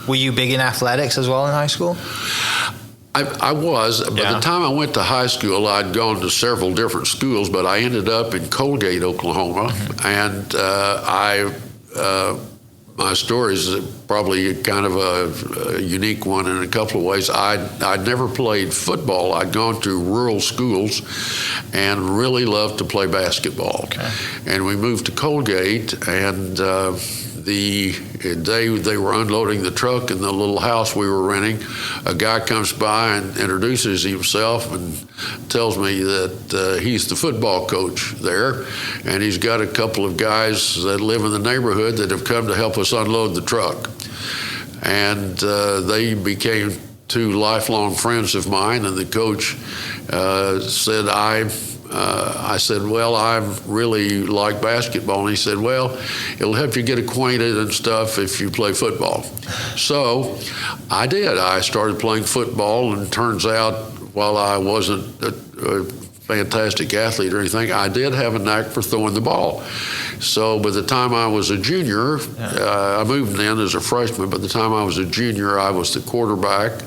Were you big in athletics as well in high school? I was. By the time I went to high school, I'd gone to several different schools, but I ended up in Colgate, Oklahoma, and my story is probably kind of a unique one in a couple of ways. I'd never played football. I'd gone to rural schools and really loved to play basketball. Okay. And we moved to Colgate, and the day they were unloading the truck in the little house we were renting, a guy comes by and introduces himself and tells me that he's the football coach there, and he's got a couple of guys that live in the neighborhood that have come to help us unload the truck. And they became two lifelong friends of mine, and the coach said, I said, well, I really like basketball. And he said, well, it'll help you get acquainted and stuff if you play football. So I did. I started playing football, and turns out, while I wasn't a fantastic athlete or anything, I did have a knack for throwing the ball. So by the time I was a junior, I moved in as a freshman. By the time I was a junior, I was the quarterback,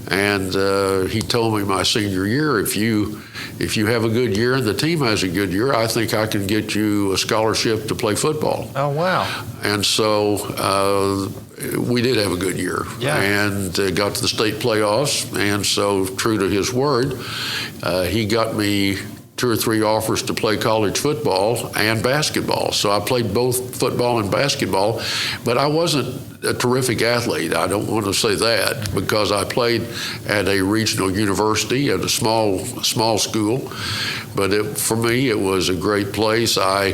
and he told me my senior year, if you have a good year and the team has a good year, I think I can get you a scholarship to play football. Oh, wow. And so we did have a good year, and got to the state playoffs. And so, true to his word, he got me 2 or 3 offers to play college football and basketball. So I played both football and basketball, but I wasn't a terrific athlete. I don't want to say that, because I played at a regional university at a small school. But for me, it was a great place. I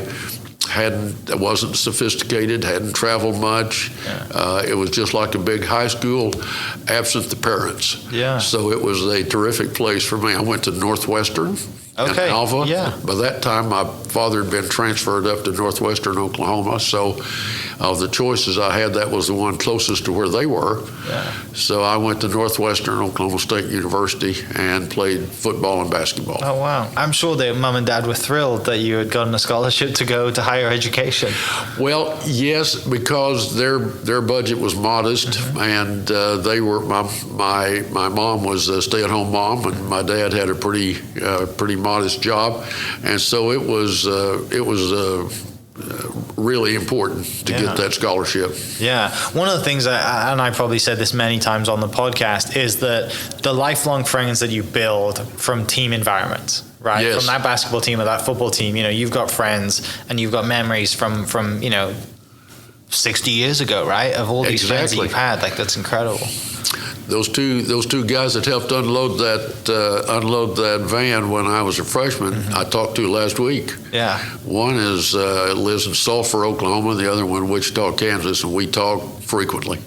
wasn't sophisticated, hadn't traveled much. It was just like a big high school, absent the parents. So it was a terrific place for me. I went to Northwestern in Alva. By that time, my father had been transferred up to Northwestern, Oklahoma. So of the choices I had, that was the one closest to where they were. So I went to Northwestern, Oklahoma State University, and played football and basketball. Oh, wow. I'm sure that Mom and Dad were thrilled that you had gotten a scholarship to go to higher education. Well, yes, because their budget was modest, and they were my mom was a stay-at-home mom, and my dad had a pretty modest job, and so it was really important to get that scholarship. One of the things, and I probably said this many times on the podcast, is that the lifelong friends that you build from team environments, right? From that basketball team or that football team, you've got friends and you've got memories from 60 years ago, right? Of all these friends that you've had. Like, that's incredible. Those two guys that helped unload that van when I was a freshman, I talked to last week. One lives in Sulphur, Oklahoma, the other one Wichita, Kansas, and we talk frequently.